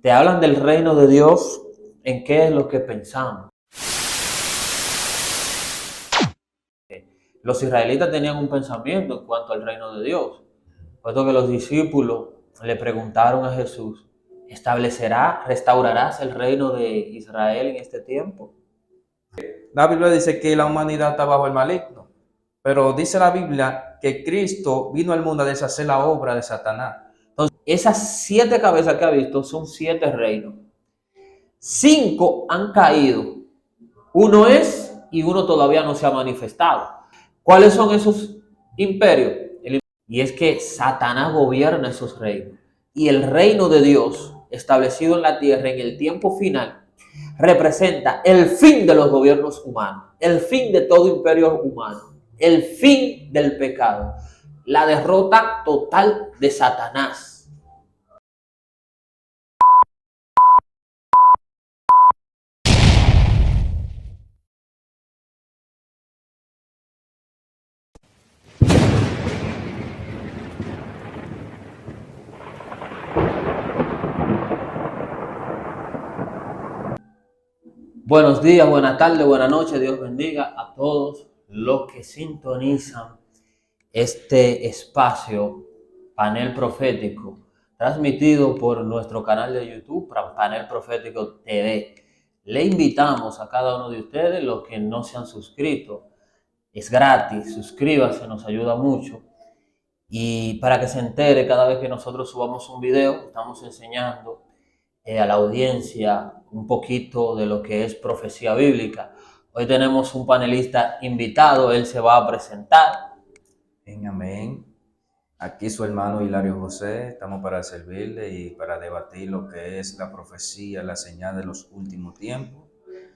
te hablan del reino de Dios, ¿en qué es lo que pensamos? Los israelitas tenían un pensamiento en cuanto al reino de Dios, puesto que los discípulos le preguntaron a Jesús, restaurarás el reino de Israel en este tiempo? La Biblia dice que la humanidad está bajo el maligno, pero dice la Biblia que Cristo vino al mundo a deshacer la obra de Satanás. Entonces, esas 7 cabezas que ha visto son 7 reinos. 5 han caído. Uno es y uno todavía no se ha manifestado. ¿Cuáles son esos imperios? Y es que Satanás gobierna esos reinos. Y el reino de Dios, establecido en la tierra en el tiempo final, representa el fin de los gobiernos humanos, el fin de todo imperio humano, el fin del pecado, la derrota total de Satanás. Buenos días, buenas tardes, buenas noches. Dios bendiga a todos los que sintonizan este espacio, Panel Profético, transmitido por nuestro canal de YouTube, Panel Profético TV. Le invitamos a cada uno de ustedes, los que no se han suscrito, es gratis, suscríbase, nos ayuda mucho. Y para que se entere cada vez que nosotros subamos un video, estamos enseñando a la audiencia un poquito de lo que es profecía bíblica. Hoy tenemos un panelista invitado, él se va a presentar. Amén. Aquí su hermano Hilario José, estamos para servirle y para debatir lo que es la profecía, la señal de los últimos tiempos.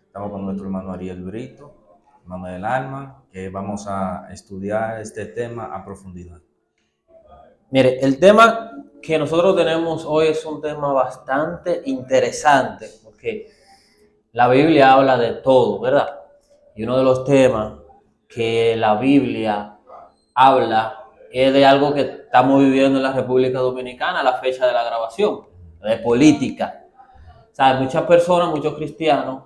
Estamos con nuestro hermano Ariel Brito, hermano del alma, que vamos a estudiar este tema a profundidad. Mire, el tema que nosotros tenemos hoy es un tema bastante interesante, porque la Biblia habla de todo, ¿verdad? Y uno de los temas que la Biblia habla es de algo que estamos viviendo en la República Dominicana a la fecha de la grabación, de política. O sea, hay muchas personas, muchos cristianos,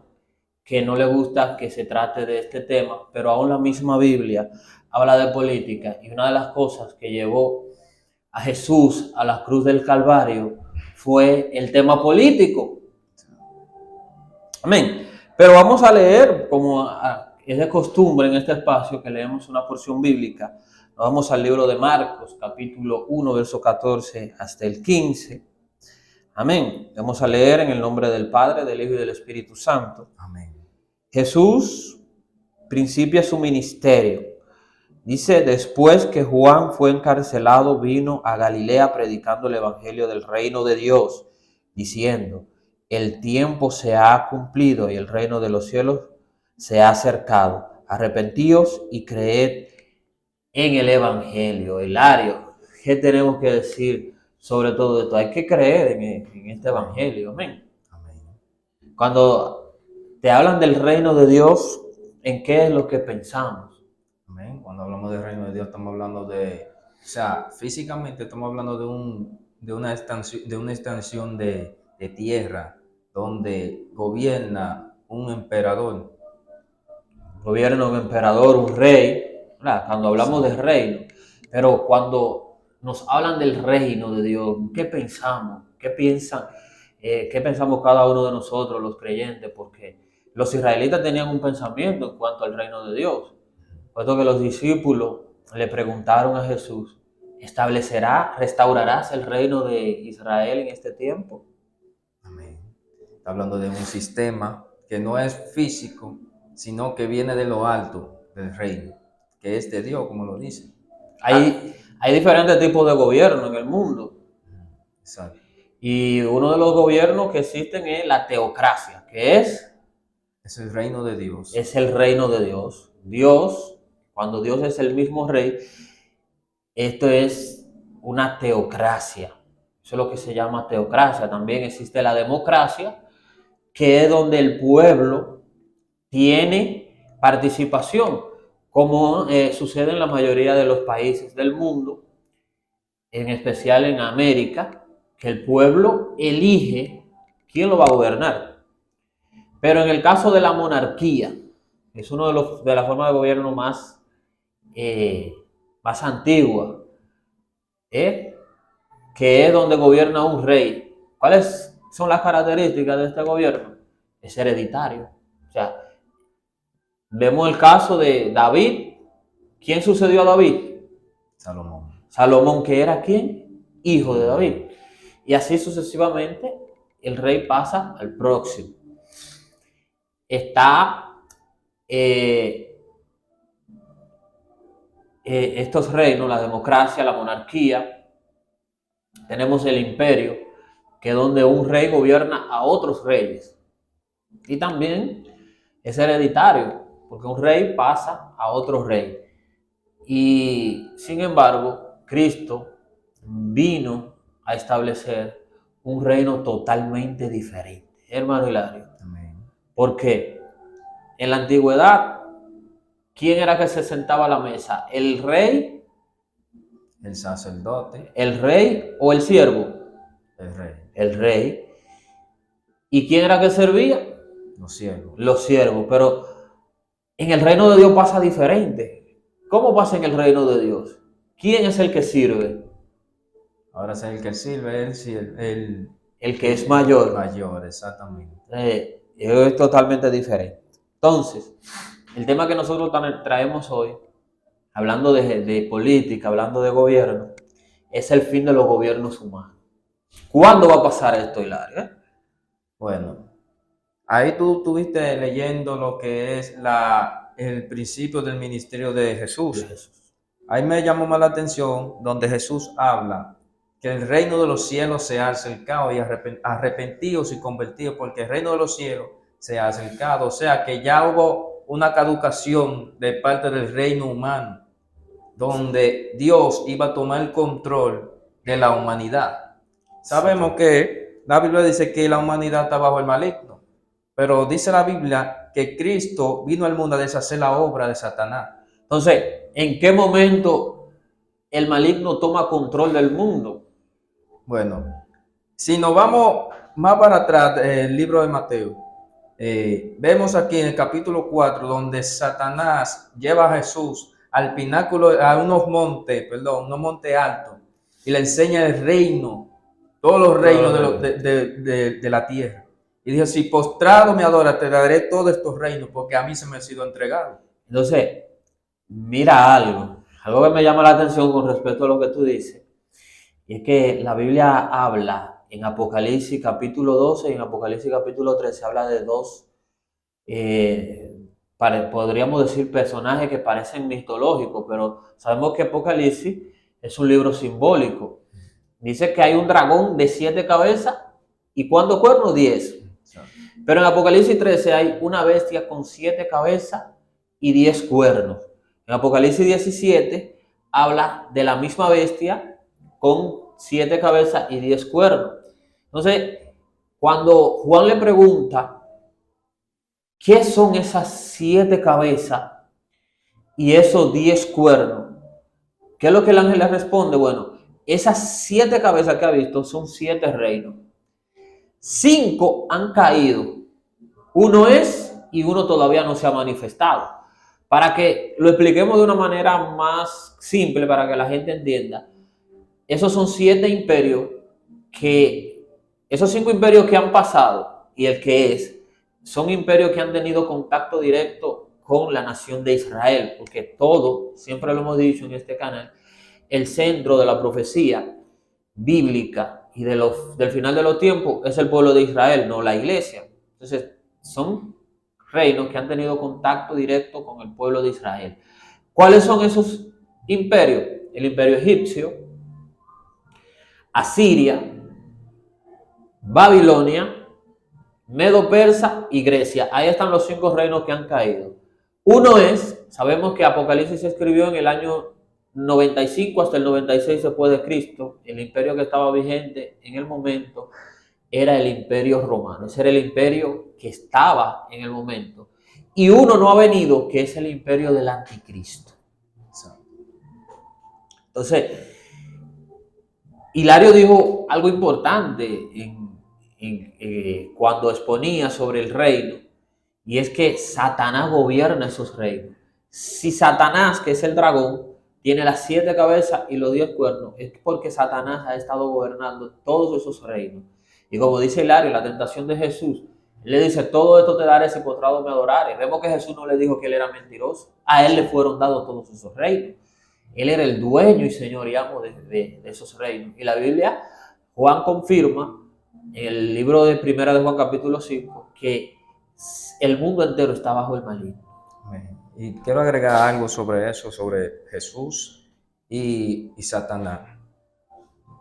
que no les gusta que se trate de este tema, pero aún la misma Biblia habla de política, y una de las cosas que llevó a Jesús a la cruz del Calvario fue el tema político. Amén. Pero vamos a leer, como es de costumbre en este espacio, que leemos una porción bíblica. Nos vamos al libro de Marcos, capítulo 1, verso 14 hasta el 15. Amén. Vamos a leer en el nombre del Padre, del Hijo y del Espíritu Santo. Amén. Jesús principia su ministerio. Dice, después que Juan fue encarcelado, vino a Galilea predicando el evangelio del reino de Dios, diciendo, el tiempo se ha cumplido y el reino de los cielos se ha acercado. Arrepentíos y creed en el evangelio. Hilario, ¿qué tenemos que decir sobre todo esto? Hay que creer en este evangelio. Amén. Amén. Cuando te hablan del reino de Dios, ¿en qué es lo que pensamos? Amén. Cuando hablamos del reino de Dios, estamos hablando físicamente estamos hablando de una extensión de tierra donde gobierna un emperador. Gobierna un emperador, un rey, ¿verdad? Cuando hablamos de reino. Pero cuando nos hablan del reino de Dios, ¿qué pensamos? ¿Qué piensan? ¿Qué pensamos cada uno de nosotros, los creyentes? Porque los israelitas tenían un pensamiento en cuanto al reino de Dios. Puesto que los discípulos le preguntaron a Jesús, ¿restaurarás el reino de Israel en este tiempo? Amén. Está hablando de un sistema que no es físico, sino que viene de lo alto del reino, que es de Dios, como lo dice. Hay diferentes tipos de gobierno en el mundo. Exacto. Y uno de los gobiernos que existen es la teocracia, que es el reino de Dios. Es el reino de Dios. Dios, cuando Dios es el mismo rey, esto es una teocracia. Eso es lo que se llama teocracia. También existe la democracia, que es donde el pueblo tiene participación, como sucede en la mayoría de los países del mundo, en especial en América, que el pueblo elige quién lo va a gobernar. Pero en el caso de la monarquía, es uno de las formas de gobierno más antigua, que es donde gobierna un rey. ¿Cuáles son las características de este gobierno? Es hereditario. O sea, vemos el caso de David. ¿Quién sucedió a David? Salomón. Salomón, que era ¿quién? Hijo de David. Y así sucesivamente, el rey pasa al próximo. Está estos reinos, la democracia, la monarquía. Tenemos el imperio, que es donde un rey gobierna a otros reyes. Y también es hereditario, porque un rey pasa a otro rey. Y sin embargo, Cristo vino a establecer un reino totalmente diferente. Hermano Hilario. Amén. Porque en la antigüedad, ¿quién era que se sentaba a la mesa? ¿El rey? El sacerdote. ¿El rey o el siervo? El rey. El rey. ¿Y quién era que servía? Los siervos. Los siervos. Pero en el reino de Dios pasa diferente. ¿Cómo pasa en el reino de Dios? ¿Quién es el que sirve? Ahora es el que sirve, El que es mayor. Mayor, exactamente. Es totalmente diferente. Entonces, el tema que nosotros traemos hoy, hablando de política, hablando de gobierno, es el fin de los gobiernos humanos. ¿Cuándo va a pasar esto, Hilario? Bueno, ahí tú estuviste leyendo lo que es el principio del ministerio de Jesús. Ahí me llamó más la atención donde Jesús habla que el reino de los cielos se ha acercado y arrepentidos y convertidos, porque el reino de los cielos se ha acercado. O sea que ya hubo una caducación de parte del reino humano, donde Dios iba a tomar el control de la humanidad. Sabemos que la Biblia dice que la humanidad está bajo el maligno, pero dice la Biblia que Cristo vino al mundo a deshacer la obra de Satanás. Entonces, ¿en qué momento el maligno toma control del mundo? Bueno, si nos vamos más para atrás del libro de Mateo, vemos aquí en el capítulo 4, donde Satanás lleva a Jesús al pináculo, a unos montes altos, y le enseña el reino, todos los reinos de la tierra. Y dijo, si postrado me adoras, te daré todos estos reinos, porque a mí se me ha sido entregado. Entonces, mira algo que me llama la atención con respecto a lo que tú dices, y es que la Biblia habla en Apocalipsis capítulo 12 y en Apocalipsis capítulo 13, habla de dos, podríamos decir, personajes que parecen mitológicos, pero sabemos que Apocalipsis es un libro simbólico. Dice que hay un dragón de 7 cabezas y ¿cuántos cuernos? 10. Pero en Apocalipsis 13 hay una bestia con 7 cabezas y 10 cuernos. En Apocalipsis 17 habla de la misma bestia con 7 cabezas y 10 cuernos. Entonces, cuando Juan le pregunta ¿qué son esas 7 cabezas y esos 10 cuernos? ¿Qué es lo que el ángel le responde? Bueno, esas 7 cabezas que ha visto son 7 reinos. 5 han caído. Uno es y uno todavía no se ha manifestado. Para que lo expliquemos de una manera más simple, para que la gente entienda, esos son 7 imperios esos 5 imperios que han pasado y el que es, son imperios que han tenido contacto directo con la nación de Israel, porque todo, siempre lo hemos dicho en este canal, el centro de la profecía bíblica y del final de los tiempos es el pueblo de Israel, no la iglesia. Entonces, son reinos que han tenido contacto directo con el pueblo de Israel. ¿Cuáles son esos imperios? El imperio egipcio, Asiria, Babilonia, Medo-Persa y Grecia. Ahí están los 5 reinos que han caído. Uno es, sabemos que Apocalipsis se escribió en el año 95 hasta el 96 después de Cristo. El imperio que estaba vigente en el momento era el imperio romano. Ese era el imperio que estaba en el momento. Y uno no ha venido, que es el imperio del anticristo. Entonces, Hilario dijo algo importante cuando exponía sobre el reino, y es que Satanás gobierna esos reinos. Si Satanás, que es el dragón, tiene las 7 cabezas y los 10 cuernos, es porque Satanás ha estado gobernando todos esos reinos. Y como dice Hilario, la tentación de Jesús, él le dice, todo esto te daré si postrado me adorares. Vemos que Jesús no le dijo que él era mentiroso. A él le fueron dados todos esos reinos. Él era el dueño y señor y amo de esos reinos. Y la Biblia, Juan confirma en el libro de Primera de Juan capítulo 5 que el mundo entero está bajo el maligno. Y quiero agregar algo sobre eso, sobre Jesús y Satanás.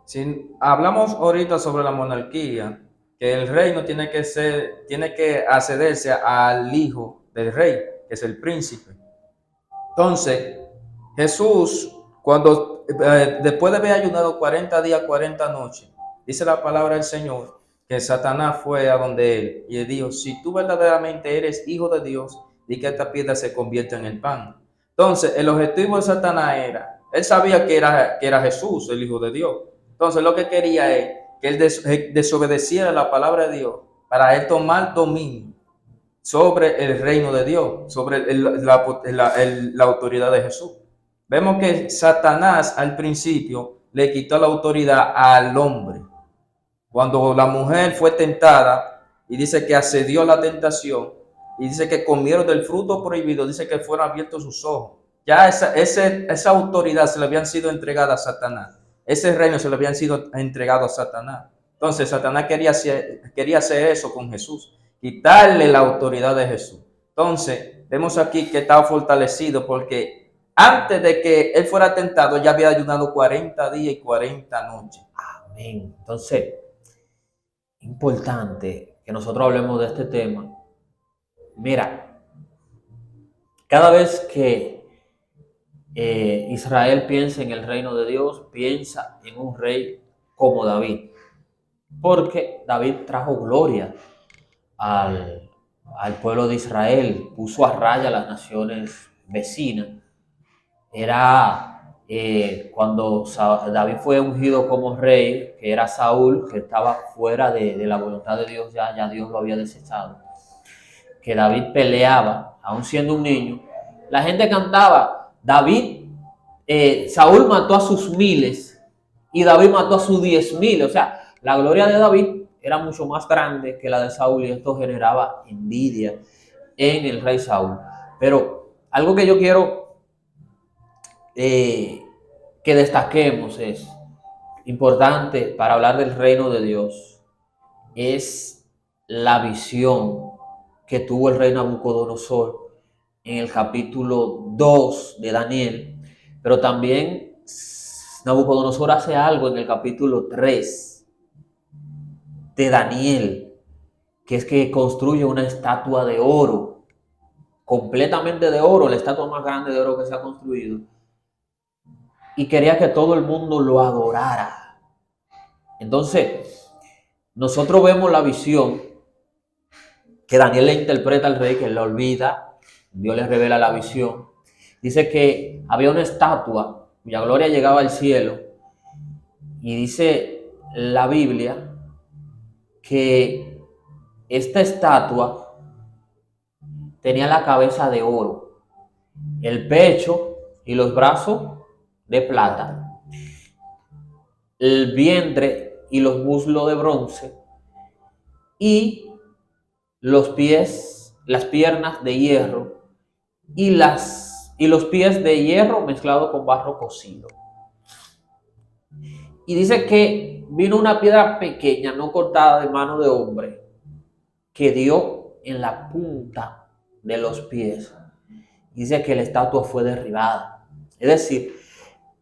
Si hablamos ahorita sobre la monarquía, que el reino tiene que accederse al hijo del rey, que es el príncipe. Entonces, Jesús, después de haber ayunado 40 días, 40 noches, dice la palabra del Señor, que Satanás fue a donde él y le dijo, si tú verdaderamente eres hijo de Dios, di que esta piedra se convierta en el pan. Entonces, el objetivo de Satanás era, él sabía que era Jesús, el hijo de Dios. Entonces, lo que quería es que él desobedeciera la palabra de Dios para él tomar dominio sobre el reino de Dios, sobre la autoridad de Jesús. Vemos que Satanás al principio le quitó la autoridad al hombre. Cuando la mujer fue tentada y dice que accedió a la tentación y dice que comieron del fruto prohibido, dice que fueron abiertos sus ojos. Ya esa autoridad se le habían sido entregada a Satanás. Ese reino se le habían sido entregado a Satanás. Entonces Satanás quería hacer eso con Jesús, quitarle la autoridad de Jesús. Entonces vemos aquí que estaba fortalecido porque antes de que él fuera tentado ya había ayunado 40 días y 40 noches. Amén. Entonces, importante que nosotros hablemos de este tema. Mira, cada vez que Israel piensa en el reino de Dios, piensa en un rey como David, porque David trajo gloria al pueblo de Israel, puso a raya a las naciones vecinas. Era cuando David fue ungido como rey, que era Saúl, que estaba fuera de la voluntad de Dios, ya Dios lo había desechado, que David peleaba, aún siendo un niño. La gente cantaba, Saúl mató a sus 1000 y David mató a sus 10,000. O sea, la gloria de David era mucho más grande que la de Saúl y esto generaba envidia en el rey Saúl. Pero algo que yo quiero que destaquemos es importante para hablar del reino de Dios, es la visión que tuvo el rey Nabucodonosor en el capítulo 2 de Daniel, pero también Nabucodonosor hace algo en el capítulo 3 de Daniel, que es que construye una estatua de oro, completamente de oro, la estatua más grande de oro que se ha construido, y quería que todo el mundo lo adorara. Entonces, nosotros vemos la visión que Daniel le interpreta al rey, que él la olvida, Dios le revela la visión. Dice que había una estatua cuya gloria llegaba al cielo, y dice la Biblia que esta estatua tenía la cabeza de oro, el pecho y los brazos de plata, el vientre y los muslos de bronce y los pies, las piernas de hierro y los pies de hierro mezclado con barro cocido. Y dice que vino una piedra pequeña, no cortada de mano de hombre, que dio en la punta de los pies. Dice que la estatua fue derribada. Es decir,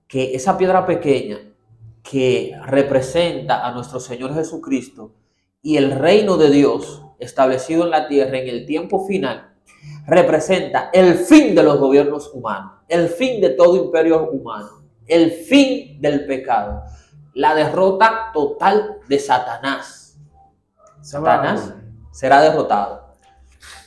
que esa piedra pequeña que representa a nuestro Señor Jesucristo y el reino de Dios establecido en la tierra en el tiempo final, representa el fin de los gobiernos humanos, el fin de todo imperio humano, el fin del pecado, la derrota total de Satanás. Satanás será derrotado.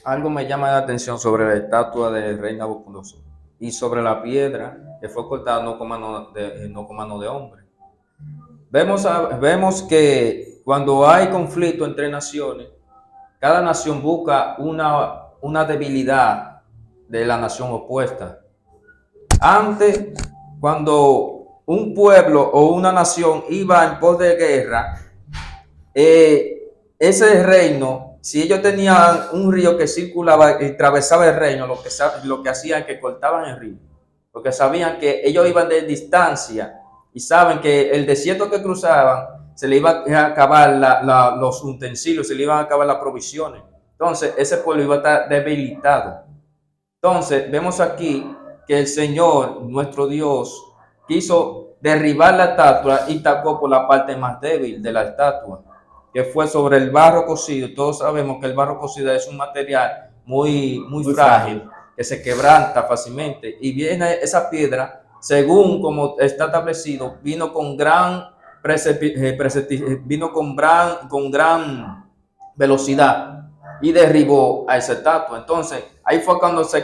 Algo me llama la atención sobre la estatua del rey Nabucodonosor y sobre la piedra que fue cortada no con mano de hombre. Vemos que cuando hay conflicto entre naciones, cada nación busca una debilidad de la nación opuesta. Antes, cuando un pueblo o una nación iba en pos de guerra, ese reino, si ellos tenían un río que circulaba y atravesaba el reino, lo que hacían es que cortaban el río, porque sabían que ellos iban de distancia y saben que el desierto que cruzaban se le iba a acabar los utensilios, se le iban a acabar las provisiones. Entonces, ese pueblo iba a estar debilitado. Entonces, vemos aquí que el Señor, nuestro Dios, quiso derribar la estatua y tocó por la parte más débil de la estatua, que fue sobre el barro cocido. Todos sabemos que el barro cocido es un material muy frágil, que se quebranta fácilmente. Y viene esa piedra, según como está establecido, vino con gran velocidad y derribó a esa estatua. Entonces, ahí fue cuando se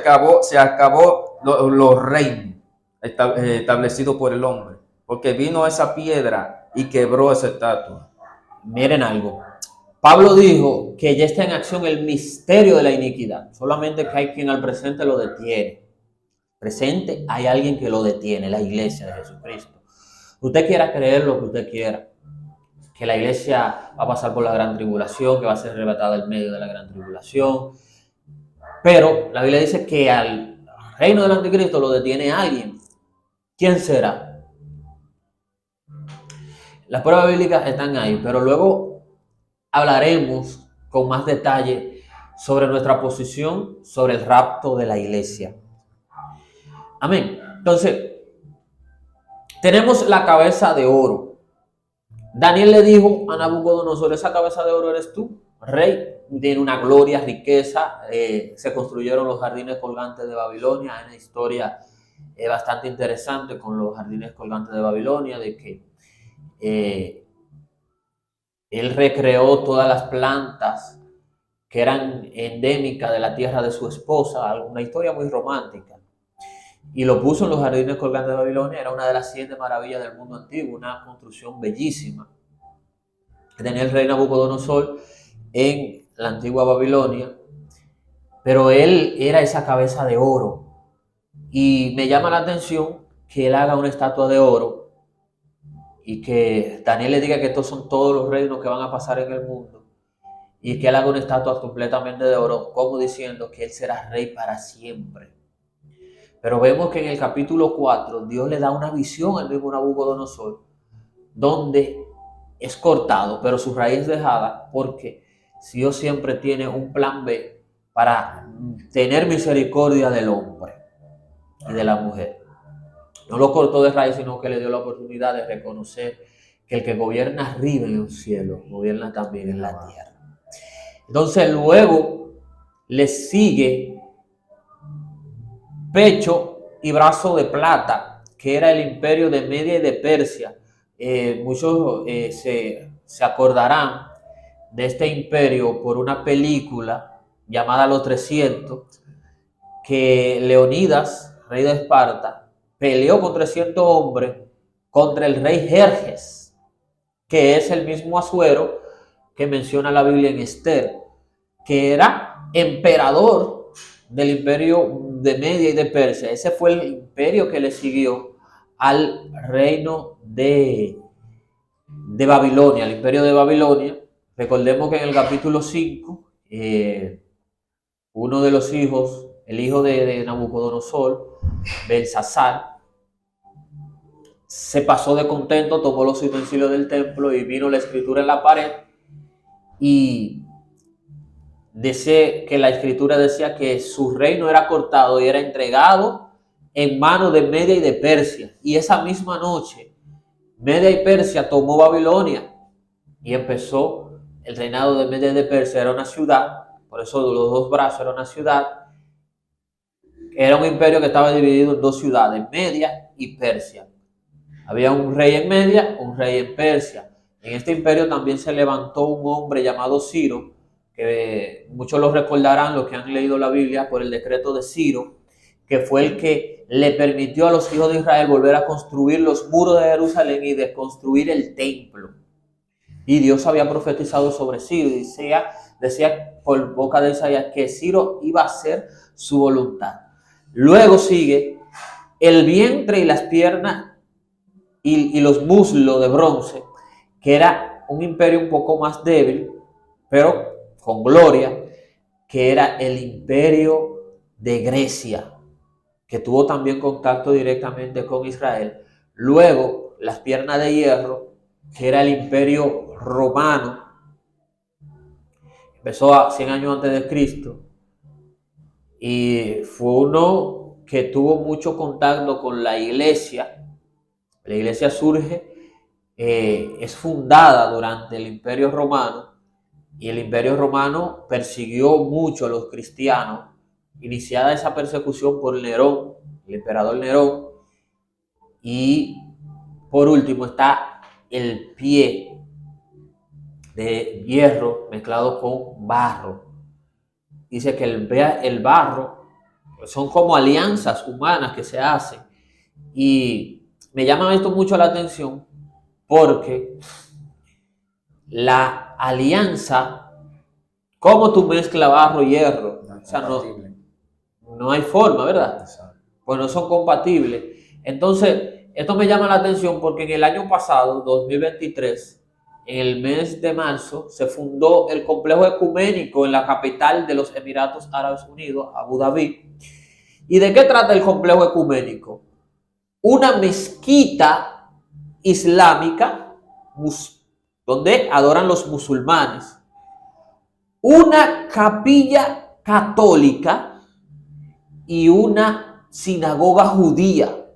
acabó los reinos establecidos por el hombre, porque vino esa piedra y quebró esa estatua. Miren algo. Pablo dijo que ya está en acción el misterio de la iniquidad, solamente que hay quien al presente lo detiene. Presente hay alguien que lo detiene, la iglesia de Jesucristo. Usted quiera creer lo que usted quiera, que la iglesia va a pasar por la gran tribulación, que va a ser arrebatada en medio de la gran tribulación, pero la Biblia dice que al reino del anticristo lo detiene alguien. ¿Quién será? Las pruebas bíblicas están ahí, pero luego hablaremos con más detalle sobre nuestra posición sobre el rapto de la iglesia. Amén. Entonces, tenemos la cabeza de oro. Daniel le dijo a Nabucodonosor, esa cabeza de oro eres tú, rey, tiene una gloria, riqueza, se construyeron los jardines colgantes de Babilonia. Hay una historia bastante interesante con los jardines colgantes de Babilonia, de que él recreó todas las plantas que eran endémicas de la tierra de su esposa, una historia muy romántica, y lo puso en los jardines colgantes de Babilonia. Era una de las 7 maravillas del mundo antiguo, una construcción bellísima que tenía el rey Nabucodonosor en la antigua Babilonia, pero él era esa cabeza de oro, y me llama la atención que él haga una estatua de oro y que Daniel le diga que estos son todos los reinos que van a pasar en el mundo, y que él haga una estatua completamente de oro, como diciendo que él será rey para siempre. Pero vemos que en el capítulo 4 Dios le da una visión al mismo Nabucodonosor, donde es cortado, pero su raíz es dejada, porque Dios siempre tiene un plan B para tener misericordia del hombre y de la mujer. No lo cortó de raíz, sino que le dio la oportunidad de reconocer que el que gobierna arriba en el cielo, gobierna también en la tierra. Entonces luego le sigue pecho y brazo de plata, que era el imperio de Media y de Persia. Muchos se acordarán de este imperio por una película llamada Los 300, que Leonidas, rey de Esparta, peleó con 300 hombres contra el rey Jerjes, que es el mismo Asuero que menciona la Biblia en Esther, que era emperador del imperio de Media y de Persia. Ese fue el imperio que le siguió al reino de Babilonia, el imperio de Babilonia. Recordemos que en el capítulo 5, uno de los hijos, el hijo de Nabucodonosor, Belsasar, se pasó de contento, tomó los utensilios del templo y vino la escritura en la pared, y dice que la escritura decía que su reino era cortado y era entregado en manos de Media y de Persia. Y esa misma noche, Media y Persia tomó Babilonia y empezó el reinado de Media y de Persia. Era una ciudad, por eso los dos brazos, era una ciudad. Era un imperio que estaba dividido en dos ciudades, Media y Persia. Había un rey en Media, un rey en Persia. En este imperio también se levantó un hombre llamado Ciro, que muchos lo recordarán, los que han leído la Biblia, por el decreto de Ciro, que fue el que le permitió a los hijos de Israel volver a construir los muros de Jerusalén y de construir el templo. Y Dios había profetizado sobre Ciro y decía por boca de Isaías que Ciro iba a hacer su voluntad. Luego sigue el vientre y las piernas y los muslos de bronce, que era un imperio un poco más débil, pero con gloria, que era el imperio de Grecia, que tuvo también contacto directamente con Israel. Luego, las piernas de hierro, que era el imperio romano, empezó a 100 años antes de Cristo, y fue uno que tuvo mucho contacto con la iglesia. La iglesia surge, es fundada durante el imperio romano, y el imperio romano persiguió mucho a los cristianos, iniciada esa persecución por Nerón, el emperador Nerón. Y por último está el pie de hierro mezclado con barro. Dice que el barro son como alianzas humanas que se hacen. Y me llama esto mucho la atención porque la alianza, ¿cómo tú mezclas barro y hierro? O sea, no hay forma, ¿verdad? Pues no son compatibles. Entonces, esto me llama la atención porque en el año pasado, 2023, en el mes de marzo, se fundó el complejo ecuménico en la capital de los Emiratos Árabes Unidos, Abu Dhabi. ¿Y de qué trata el complejo ecuménico? Una mezquita islámica donde adoran los musulmanes, una capilla católica y una sinagoga judía.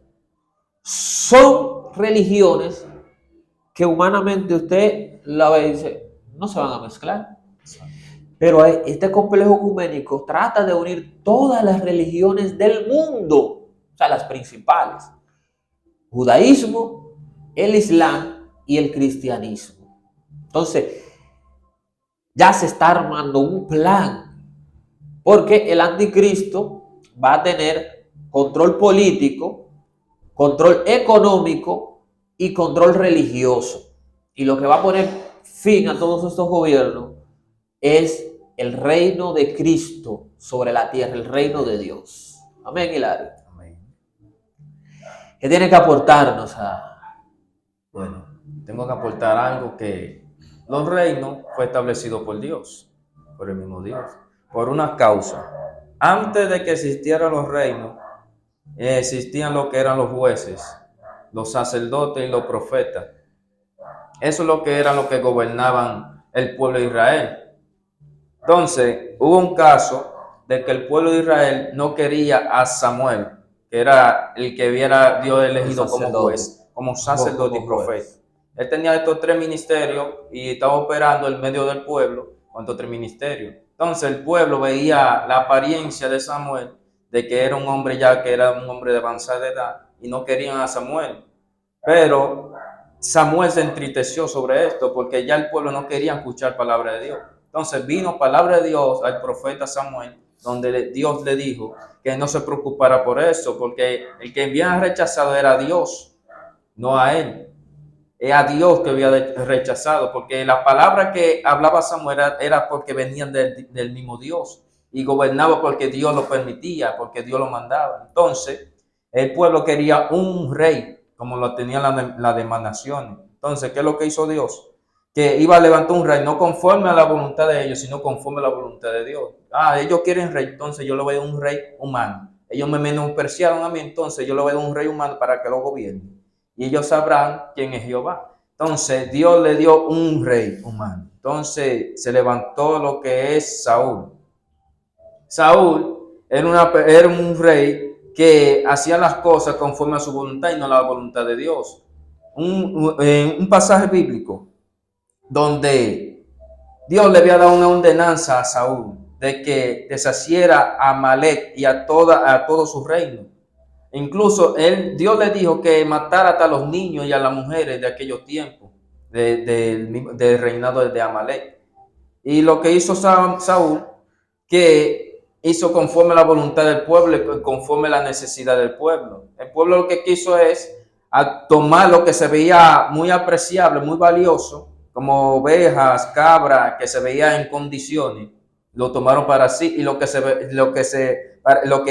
Son religiones que humanamente usted la ve y dice, no se van a mezclar. Pero este complejo ecuménico trata de unir todas las religiones del mundo, o sea, las principales: judaísmo, el islam y el cristianismo. Entonces, ya se está armando un plan, porque el anticristo va a tener control político, control económico y control religioso. Y lo que va a poner fin a todos estos gobiernos es el reino de Cristo sobre la tierra, el reino de Dios. Amén, Hilario. Amén. ¿Qué tiene que aportarnos a...? Bueno, tengo que aportar algo que los reinos fue establecido por Dios, por el mismo Dios, por una causa. Antes de que existieran los reinos, existían lo que eran los jueces, los sacerdotes y los profetas. Eso es lo que eran los que gobernaban el pueblo de Israel. Entonces, hubo un caso de que el pueblo de Israel no quería a Samuel, que era el que hubiera Dios elegido como juez, como sacerdote y profeta. Él tenía estos tres ministerios y estaba operando en medio del pueblo con estos tres ministerios. Entonces, el pueblo veía la apariencia de Samuel, de que era un hombre ya que era un hombre de avanzada edad, y no querían a Samuel. Pero Samuel se entristeció sobre esto porque ya el pueblo no quería escuchar palabra de Dios. Entonces vino palabra de Dios al profeta Samuel, donde Dios le dijo que no se preocupara por eso, porque el que había rechazado era a Dios, no a él. Es a Dios que había rechazado, porque la palabra que hablaba Samuel era porque venían del mismo Dios y gobernaba porque Dios lo permitía, porque Dios lo mandaba. Entonces el pueblo quería un rey, como lo tenían las demás naciones. Entonces, ¿qué es lo que hizo Dios? Que iba a levantar un rey, no conforme a la voluntad de ellos, sino conforme a la voluntad de Dios. Ellos quieren rey, entonces yo le voy a un rey humano. Ellos me menospreciaron a mí, entonces yo le voy a dar un rey humano para que lo gobierne. Y ellos sabrán quién es Jehová. Entonces, Dios le dio un rey humano. Entonces, se levantó lo que es Saúl. Saúl era un rey que hacía las cosas conforme a su voluntad y no a la voluntad de Dios. Un pasaje bíblico donde Dios le había dado una ordenanza a Saúl de que deshaciera a Amalek y a todo su reino. Incluso Dios le dijo que matara hasta a los niños y a las mujeres de aquellos tiempos, del reinado de Amalek. Y lo que hizo Saúl, que hizo conforme a la voluntad del pueblo y conforme a la necesidad del pueblo. El pueblo lo que quiso es tomar lo que se veía muy apreciable, muy valioso, como ovejas, cabras, que se veían en condiciones, lo tomaron para sí, y lo que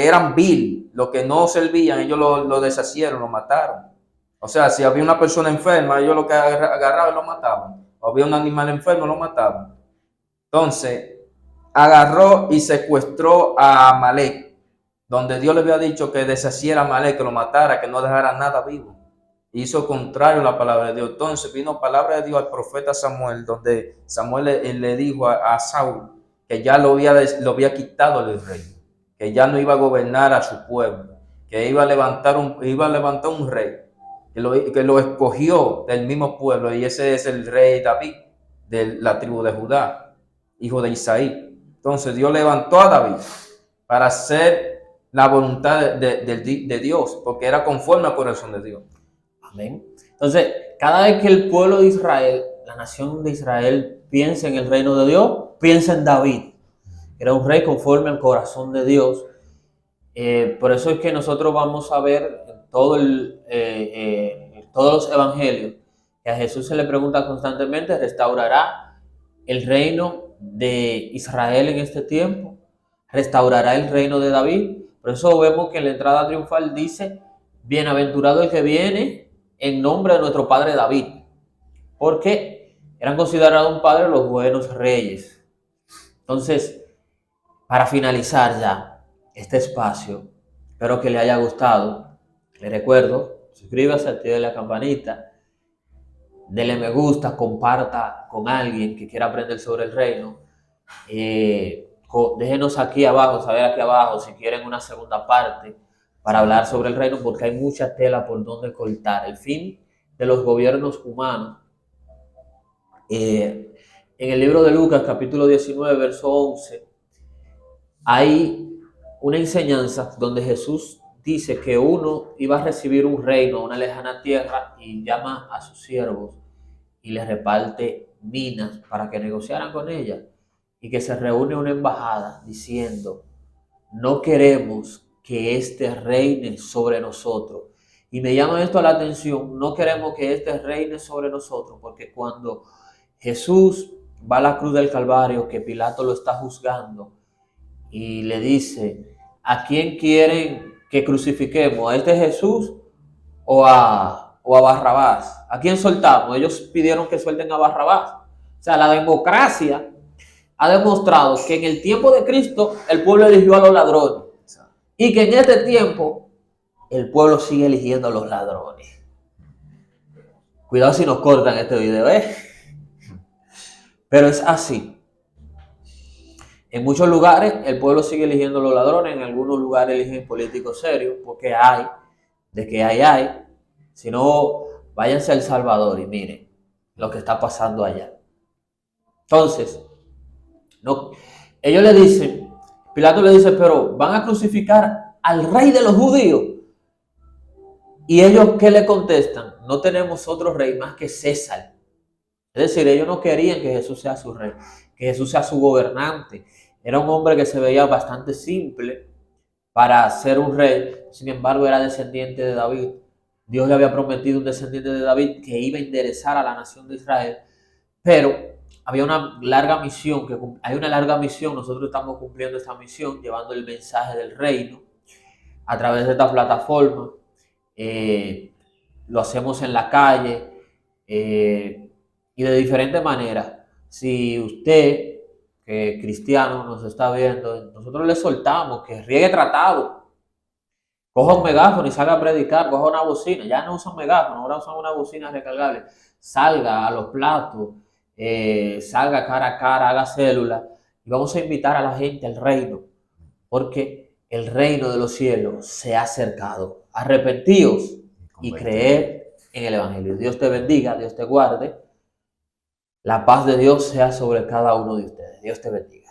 eran vil, lo que no servían, ellos lo deshacieron, lo mataron. O sea, si había una persona enferma, ellos lo que agarraban y lo mataban. O había un animal enfermo, lo mataban. Entonces, agarró y secuestró a Amalek, donde Dios le había dicho que deshaciera a Amalek, que lo matara, que no dejara nada vivo. Hizo contrario a la palabra de Dios. Entonces vino palabra de Dios al profeta Samuel, donde Samuel le dijo a Saúl que ya lo había quitado el rey, que ya no iba a gobernar a su pueblo, que iba a levantar un rey, que lo escogió del mismo pueblo, y ese es el rey David, de la tribu de Judá, hijo de Isaí. Entonces Dios levantó a David para hacer la voluntad de Dios, porque era conforme al corazón de Dios. Amén. Entonces, cada vez que el pueblo de Israel, la nación de Israel, piensa en el reino de Dios, piensa en David. Era un rey conforme al corazón de Dios. Por eso es que nosotros vamos a ver en todos los evangelios que a Jesús se le pregunta constantemente: ¿restaurará el reino de Israel en este tiempo? ¿Restaurará el reino de David? Por eso vemos que en la entrada triunfal dice: bienaventurado el que viene en nombre de nuestro padre David, porque eran considerados un padre los buenos reyes. Entonces, para finalizar ya este espacio, espero que le haya gustado. Le recuerdo, suscríbase, active la campanita, dele me gusta, comparta con alguien que quiera aprender sobre el reino. Déjenos aquí abajo, saber aquí abajo si quieren una segunda parte para hablar sobre el reino, porque hay mucha tela por donde cortar. El fin de los gobiernos humanos. En el libro de Lucas, capítulo 19, verso 11, hay una enseñanza donde Jesús dice que uno iba a recibir un reino a una lejana tierra y llama a sus siervos y les reparte minas para que negociaran con ella, y que se reúne una embajada diciendo: no queremos que este reine sobre nosotros. Y me llama esto a la atención: no queremos que este reine sobre nosotros, porque cuando Jesús va a la cruz del Calvario, que Pilato lo está juzgando y le dice: ¿a quién quieren que crucifiquemos? ¿A este Jesús o a Barrabás? ¿A quién soltamos? Ellos pidieron que suelten a Barrabás. O sea, la democracia ha demostrado que en el tiempo de Cristo el pueblo eligió a los ladrones, y que en este tiempo el pueblo sigue eligiendo a los ladrones. Cuidado si nos cortan este video, Pero es así. En muchos lugares el pueblo sigue eligiendo a los ladrones, en algunos lugares eligen políticos serios, porque hay. Si no, váyanse a El Salvador y miren lo que está pasando allá. Entonces, no, ellos le dicen, Pilato le dice: pero van a crucificar al rey de los judíos. Y ellos, ¿qué le contestan? No tenemos otro rey más que César. Es decir, ellos no querían que Jesús sea su rey, que Jesús sea su gobernante. Era un hombre que se veía bastante simple para ser un rey, sin embargo era descendiente de David. Dios le había prometido un descendiente de David que iba a enderezar a la nación de Israel, pero hay una larga misión, nosotros estamos cumpliendo esta misión, llevando el mensaje del reino a través de esta plataforma. Lo hacemos en la calle y de diferentes maneras. Si usted, que es cristiano, nos está viendo, nosotros le soltamos que riegue tratado, coja un megáfono y salga a predicar, coja una bocina. Ya no usan megáfono, ahora usan una bocina recargable. Salga a los platos, salga cara a cara, haga célula, y vamos a invitar a la gente al reino, porque el reino de los cielos se ha acercado. Arrepentíos y creed en el evangelio. Dios te bendiga, Dios te guarde. La paz de Dios sea sobre cada uno de ustedes. Dios te bendiga.